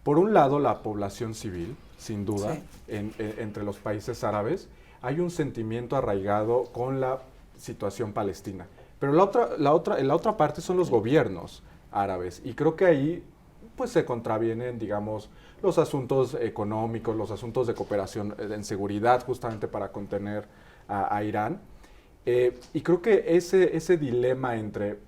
por un lado, la población civil, sin duda, entre los países árabes, hay un sentimiento arraigado con la situación palestina. Pero la otra parte son los gobiernos árabes, y creo que ahí pues se contravienen, digamos, los asuntos económicos, los asuntos de cooperación en seguridad, justamente para contener a Irán. Y creo que ese dilema entre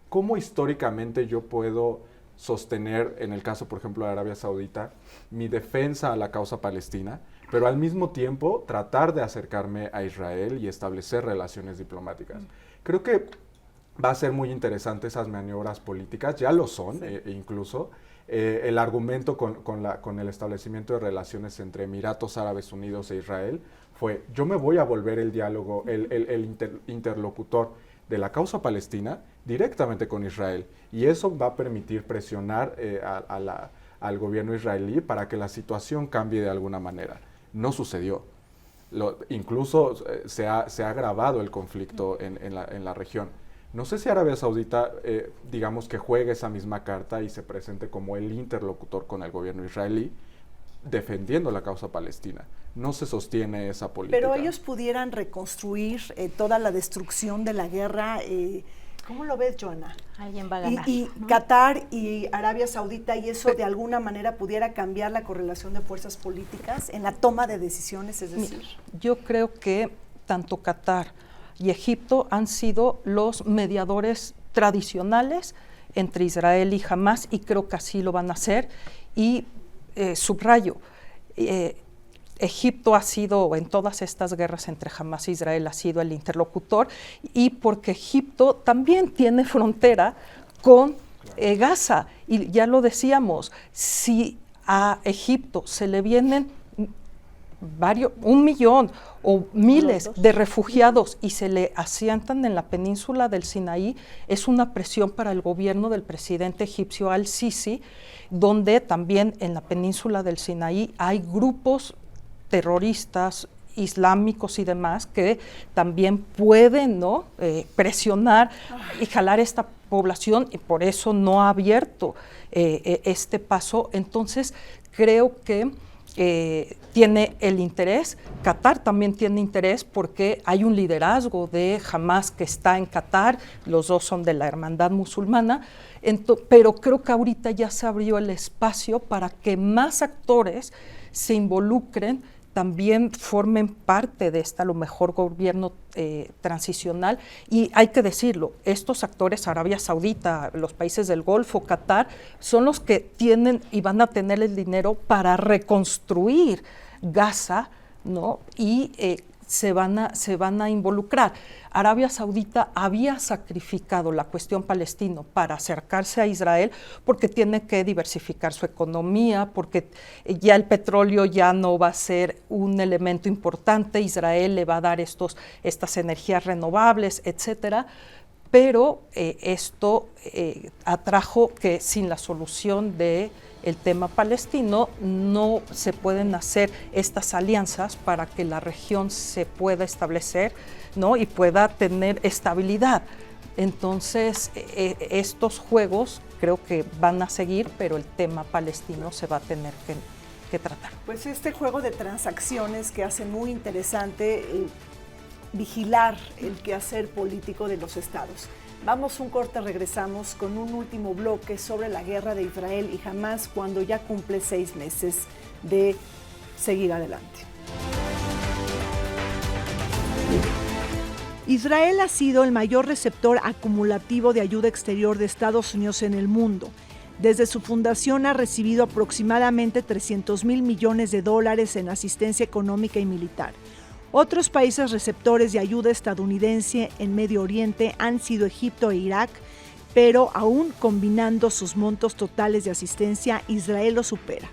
cómo históricamente yo puedo sostener, en el caso, por ejemplo, de Arabia Saudita, mi defensa a la causa palestina, pero al mismo tiempo tratar de acercarme a Israel y establecer relaciones diplomáticas. Creo que va a ser muy interesante esas maniobras políticas, ya lo son, incluso. El argumento con el establecimiento de relaciones entre Emiratos Árabes Unidos e Israel fue: yo me voy a volver el diálogo, el interlocutor de la causa palestina directamente con Israel, y eso va a permitir presionar al gobierno israelí para que la situación cambie de alguna manera. No sucedió. Incluso se ha agravado el conflicto en la región. No sé si Arabia Saudita, digamos, que juegue esa misma carta y se presente como el interlocutor con el gobierno israelí, defendiendo la causa palestina. No se sostiene esa política. Pero ellos pudieran reconstruir toda la destrucción de la guerra. ¿Cómo lo ves, Joana? Alguien va a ganar. Y Qatar y Arabia Saudita, y eso de alguna manera pudiera cambiar la correlación de fuerzas políticas en la toma de decisiones, es decir. Yo creo que tanto Qatar y Egipto han sido los mediadores tradicionales entre Israel y Hamás, y creo que así lo van a hacer. Y subrayo, Egipto ha sido, en todas estas guerras entre Hamás e Israel, ha sido el interlocutor, y porque Egipto también tiene frontera con Gaza. Y ya lo decíamos, si a Egipto se le vienen 1 millón o miles de refugiados y se le asientan en la península del Sinaí, es una presión para el gobierno del presidente egipcio al-Sisi, donde también en la península del Sinaí hay grupos terroristas islámicos y demás que también pueden, ¿no?, presionar y jalar esta población, y por eso no ha abierto este paso. Entonces creo que tiene el interés. Qatar también tiene interés porque hay un liderazgo de Hamas que está en Qatar, los dos son de la hermandad musulmana, pero creo que ahorita ya se abrió el espacio para que más actores se involucren, también formen parte de a lo mejor gobierno transicional. Y hay que decirlo, estos actores, Arabia Saudita, los países del Golfo, Qatar, son los que tienen y van a tener el dinero para reconstruir Gaza, ¿no? Y se van a involucrar. Arabia Saudita había sacrificado la cuestión palestina para acercarse a Israel porque tiene que diversificar su economía, porque ya el petróleo ya no va a ser un elemento importante, Israel le va a dar estas energías renovables, etcétera. Pero esto atrajo que sin la solución del tema palestino no se pueden hacer estas alianzas para que la región se pueda establecer, ¿no?, y pueda tener estabilidad. Entonces, estos juegos creo que van a seguir, pero el tema palestino se va a tener que tratar. Pues este juego de transacciones que hace muy interesante vigilar el quehacer político de los estados. Vamos un corte, regresamos con un último bloque sobre la guerra de Israel y Hamas cuando ya cumple 6 meses de seguir adelante. Israel ha sido el mayor receptor acumulativo de ayuda exterior de Estados Unidos en el mundo. Desde su fundación ha recibido aproximadamente $300 mil millones en asistencia económica y militar. Otros países receptores de ayuda estadounidense en Medio Oriente han sido Egipto e Irak, pero aún combinando sus montos totales de asistencia, Israel lo supera.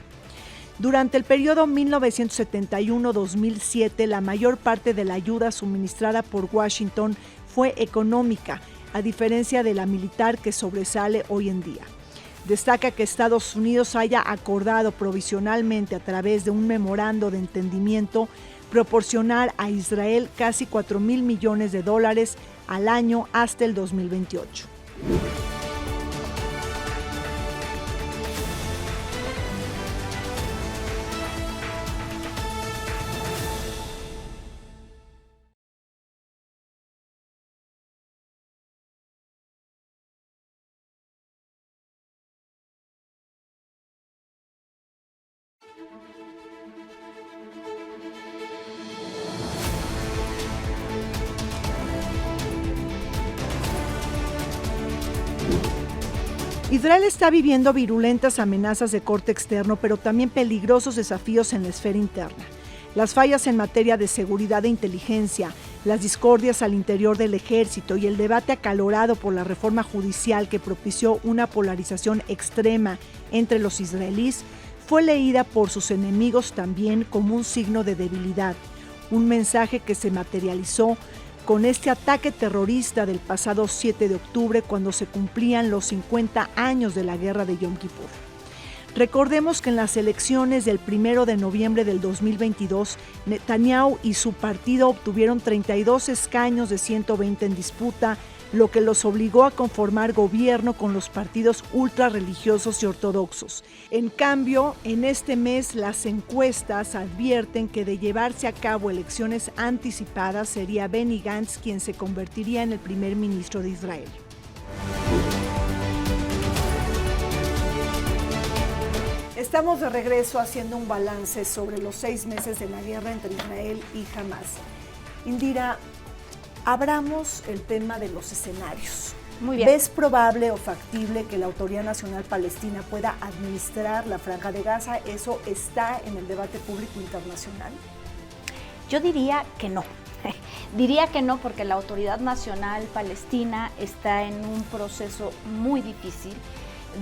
Durante el periodo 1971-2007, la mayor parte de la ayuda suministrada por Washington fue económica, a diferencia de la militar que sobresale hoy en día. Destaca que Estados Unidos haya acordado provisionalmente a través de un memorando de entendimiento proporcionar a Israel casi $4 mil millones al año hasta el 2028. Israel está viviendo virulentas amenazas de corte externo, pero también peligrosos desafíos en la esfera interna. Las fallas en materia de seguridad e inteligencia, las discordias al interior del ejército y el debate acalorado por la reforma judicial que propició una polarización extrema entre los israelíes, fue leída por sus enemigos también como un signo de debilidad, un mensaje que se materializó con este ataque terrorista del pasado 7 de octubre cuando se cumplían los 50 años de la guerra de Yom Kippur. Recordemos que en las elecciones del 1 de noviembre del 2022, Netanyahu y su partido obtuvieron 32 escaños de 120 en disputa, lo que los obligó a conformar gobierno con los partidos ultrarreligiosos y ortodoxos. En cambio, en este mes las encuestas advierten que de llevarse a cabo elecciones anticipadas sería Benny Gantz quien se convertiría en el primer ministro de Israel. Estamos de regreso haciendo un balance sobre los 6 meses de la guerra entre Israel y Hamas. Indira, abramos el tema de los escenarios. Muy bien. ¿Ves probable o factible que la Autoridad Nacional Palestina pueda administrar la Franja de Gaza? ¿Eso está en el debate público internacional? Yo diría que no. Diría que no porque la Autoridad Nacional Palestina está en un proceso muy difícil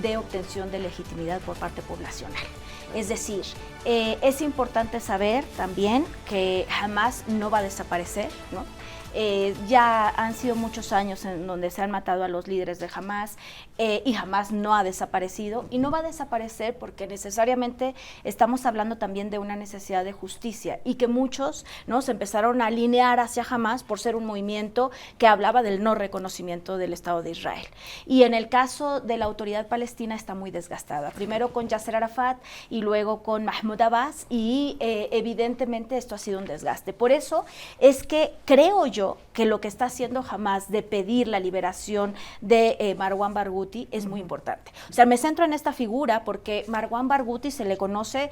de obtención de legitimidad por parte poblacional. Es decir, es importante saber también que Hamas no va a desaparecer, ¿no? Ya han sido muchos años en donde se han matado a los líderes de Hamás, y Hamás no ha desaparecido y no va a desaparecer porque necesariamente estamos hablando también de una necesidad de justicia y que muchos, ¿no?, se empezaron a alinear hacia Hamás por ser un movimiento que hablaba del no reconocimiento del Estado de Israel. Y en el caso de la autoridad palestina está muy desgastada, primero con Yasser Arafat y luego con Mahmoud Abbas, y evidentemente esto ha sido un desgaste. Por eso es que creo yo que lo que está haciendo Hamás de pedir la liberación de Marwan Barghouti es muy importante. O sea, me centro en esta figura porque Marwan Barghouti se le conoce,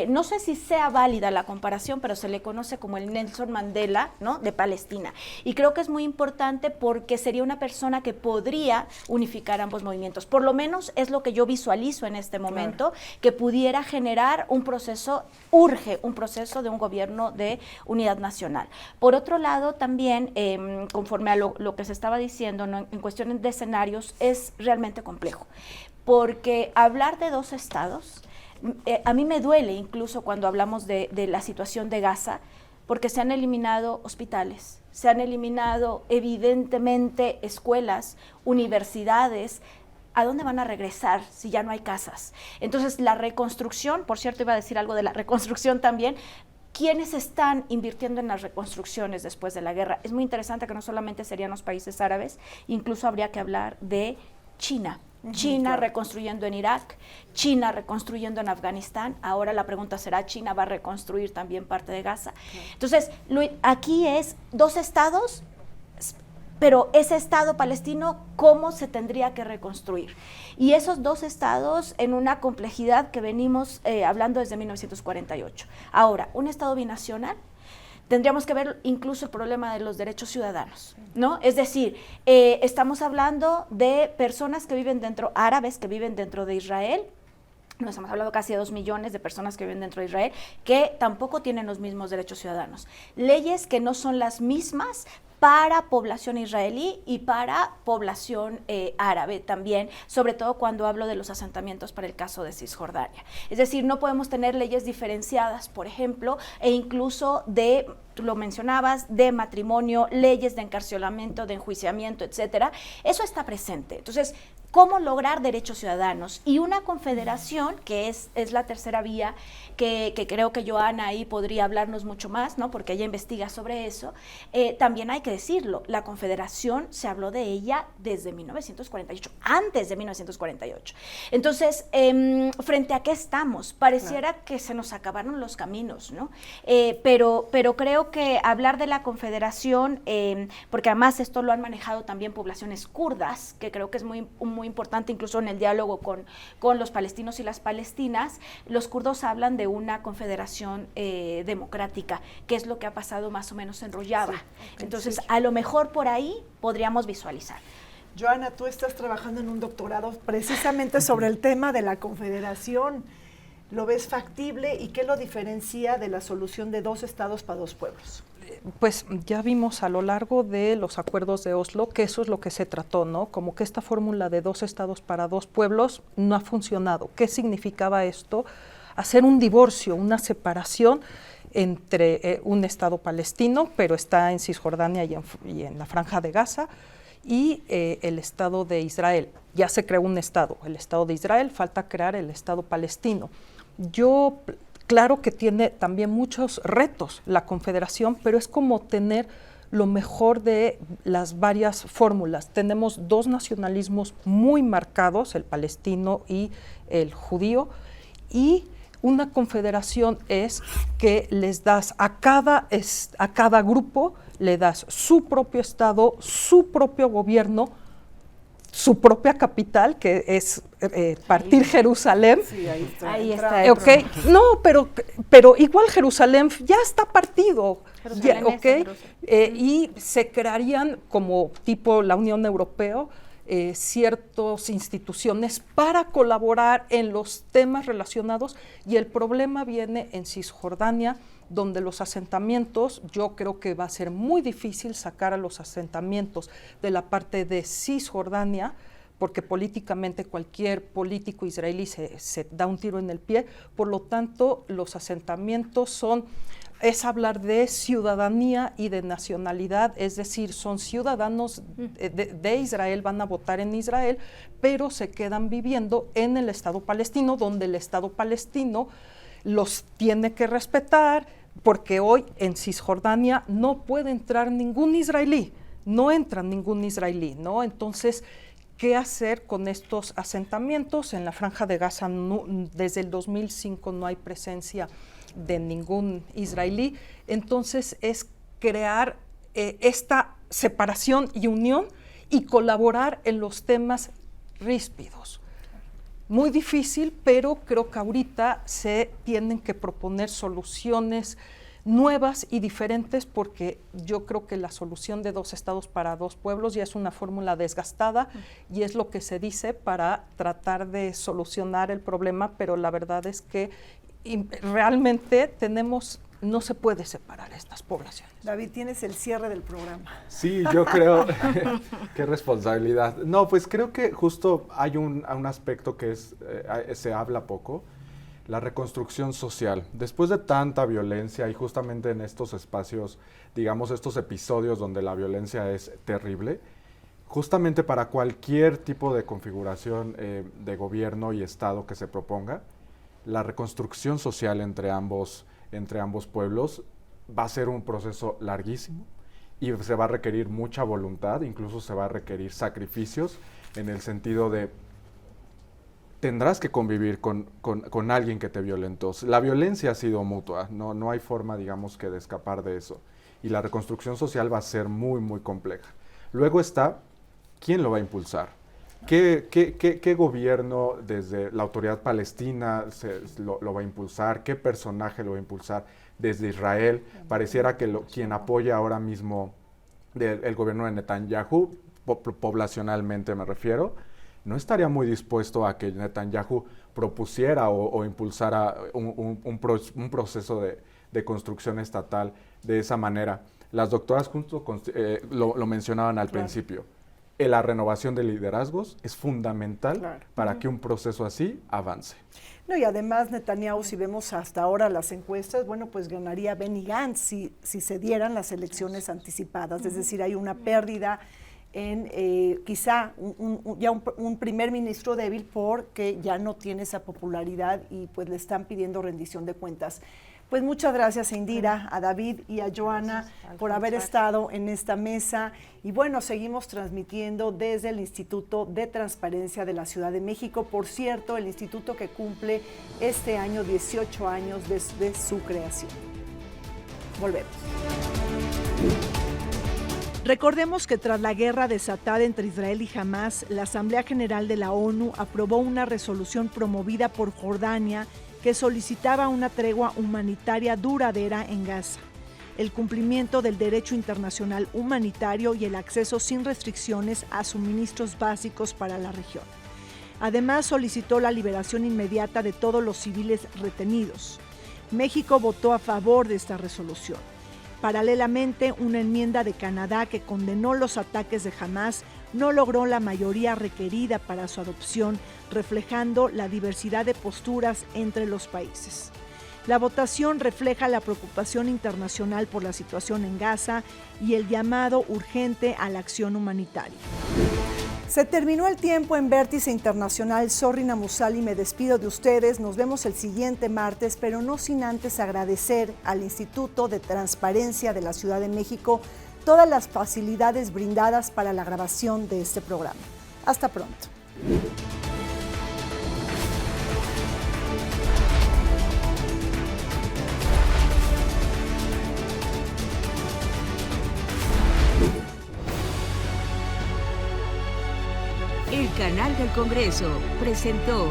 no sé si sea válida la comparación, pero se le conoce como el Nelson Mandela, ¿no?, de Palestina. Y creo que es muy importante porque sería una persona que podría unificar ambos movimientos. Por lo menos es lo que yo visualizo en este momento, que pudiera generar un proceso, urge un proceso de un gobierno de unidad nacional. Por otro lado, también, conforme a lo que se estaba diciendo, ¿no?, en cuestiones de escenarios, es realmente complejo, porque hablar de dos estados, a mí me duele incluso cuando hablamos de la situación de Gaza, porque se han eliminado hospitales, se han eliminado evidentemente escuelas, universidades. ¿A dónde van a regresar si ya no hay casas? Entonces, la reconstrucción, por cierto, iba a decir algo de la reconstrucción también, ¿quiénes están invirtiendo en las reconstrucciones después de la guerra? Es muy interesante que no solamente serían los países árabes, incluso habría que hablar de China. China reconstruyendo en Irak, China reconstruyendo en Afganistán. Ahora la pregunta será, ¿China va a reconstruir también parte de Gaza? Entonces, aquí es dos estados, pero ese Estado palestino, ¿cómo se tendría que reconstruir? Y esos dos estados en una complejidad que venimos hablando desde 1948. Ahora, un Estado binacional, tendríamos que ver incluso el problema de los derechos ciudadanos, ¿no? Es decir, estamos hablando de personas que viven dentro, árabes que viven dentro de Israel. Nos hemos hablado casi de 2 millones de personas que viven dentro de Israel, que tampoco tienen los mismos derechos ciudadanos. Leyes que no son las mismas para población israelí y para población árabe también, sobre todo cuando hablo de los asentamientos para el caso de Cisjordania. Es decir, no podemos tener leyes diferenciadas, por ejemplo, e incluso de, tú lo mencionabas, de matrimonio, leyes de encarcelamiento, de enjuiciamiento, etcétera. Eso está presente. Entonces, ¿cómo lograr derechos ciudadanos? Y una confederación, que es la tercera vía, que creo que Joana ahí podría hablarnos mucho más, ¿no?, porque ella investiga sobre eso. También hay que decirlo, la confederación se habló de ella desde 1948, antes de 1948. Entonces, ¿frente a qué estamos? Pareciera que se nos acabaron los caminos, ¿no? Pero creo que hablar de la confederación, porque además esto lo han manejado también poblaciones kurdas, que creo que es muy importante, incluso en el diálogo con los palestinos y las palestinas, los kurdos hablan de una confederación democrática, que es lo que ha pasado más o menos en Rojava. Sí, entonces, a lo mejor por ahí podríamos visualizar. Joana, tú estás trabajando en un doctorado precisamente sobre el tema de la confederación. ¿Lo ves factible y qué lo diferencia de la solución de dos estados para dos pueblos? Pues ya vimos a lo largo de los acuerdos de Oslo que eso es lo que se trató, ¿no? Como que esta fórmula de dos estados para dos pueblos no ha funcionado. ¿Qué significaba esto? Hacer un divorcio, una separación entre un Estado palestino, pero está en Cisjordania y en la Franja de Gaza, y el Estado de Israel. Ya se creó un Estado, el Estado de Israel, falta crear el Estado palestino. Claro que tiene también muchos retos la Confederación, pero es como tener lo mejor de las varias fórmulas. Tenemos dos nacionalismos muy marcados, el palestino y el judío, y una confederación es que les das a cada grupo, le das su propio Estado, su propio gobierno, su propia capital, que es partir Jerusalén. Sí, ahí está. Okay. No, pero igual Jerusalén ya está partido. Ya, okay. Y se crearían como tipo la Unión Europea, ciertas instituciones para colaborar en los temas relacionados, y el problema viene en Cisjordania, donde los asentamientos, yo creo que va a ser muy difícil sacar a los asentamientos de la parte de Cisjordania, porque políticamente cualquier político israelí se da un tiro en el pie. Por lo tanto, los asentamientos son es hablar de ciudadanía y de nacionalidad, es decir, son ciudadanos de Israel, van a votar en Israel, pero se quedan viviendo en el Estado palestino, donde el Estado palestino los tiene que respetar, porque hoy en Cisjordania no puede entrar ningún israelí, no entra ningún israelí, ¿no? Entonces, ¿qué hacer con estos asentamientos? En la Franja de Gaza desde el 2005 no hay presencia de ningún israelí, entonces es crear esta separación y unión y colaborar en los temas ríspidos. Muy difícil, pero creo que ahorita se tienen que proponer soluciones nuevas y diferentes, porque yo creo que la solución de 2 estados para 2 pueblos ya es una fórmula desgastada y es lo que se dice para tratar de solucionar el problema, pero la verdad es que realmente no se puede separar estas poblaciones. David, tienes el cierre del programa. Sí, yo creo, qué responsabilidad. No, pues creo que justo hay un aspecto que se habla poco, la reconstrucción social. Después de tanta violencia y justamente en estos espacios, digamos, estos episodios donde la violencia es terrible, justamente para cualquier tipo de configuración de gobierno y Estado que se proponga, la reconstrucción social entre ambos pueblos va a ser un proceso larguísimo y se va a requerir mucha voluntad, incluso se va a requerir sacrificios en el sentido de tendrás que convivir con alguien que te violentó. La violencia ha sido mutua, no hay forma, digamos, que de escapar de eso. Y la reconstrucción social va a ser muy, muy compleja. Luego está, ¿quién lo va a impulsar? ¿Qué gobierno desde la autoridad palestina lo va a impulsar? ¿Qué personaje lo va a impulsar desde Israel? Pareciera que quien apoya ahora mismo el gobierno de Netanyahu, poblacionalmente me refiero, no estaría muy dispuesto a que Netanyahu propusiera o impulsara un proceso de construcción estatal de esa manera. Las doctoras justo lo mencionaban al principio. La renovación de liderazgos es fundamental para que un proceso así avance. No, y además Netanyahu, si vemos hasta ahora las encuestas, bueno, pues ganaría Benny Gantz si se dieran las elecciones anticipadas, es decir, hay una pérdida en quizá un primer ministro débil porque ya no tiene esa popularidad y pues le están pidiendo rendición de cuentas. Pues muchas gracias a Indira, a David y a Joana por haber estado en esta mesa. Y bueno, seguimos transmitiendo desde el Instituto de Transparencia de la Ciudad de México. Por cierto, el instituto que cumple este año 18 años desde su creación. Volvemos. Recordemos que tras la guerra desatada entre Israel y Hamás, la Asamblea General de la ONU aprobó una resolución promovida por Jordania que solicitaba una tregua humanitaria duradera en Gaza, el cumplimiento del derecho internacional humanitario y el acceso sin restricciones a suministros básicos para la región. Además, solicitó la liberación inmediata de todos los civiles retenidos. México votó a favor de esta resolución. Paralelamente, una enmienda de Canadá que condenó los ataques de Hamás no logró la mayoría requerida para su adopción, reflejando la diversidad de posturas entre los países. La votación refleja la preocupación internacional por la situación en Gaza y el llamado urgente a la acción humanitaria. Se terminó el tiempo en Vértice Internacional. Zorrina Musali, me despido de ustedes. Nos vemos el siguiente martes, pero no sin antes agradecer al Instituto de Transparencia de la Ciudad de México todas las facilidades brindadas para la grabación de este programa. Hasta pronto. El Canal del Congreso presentó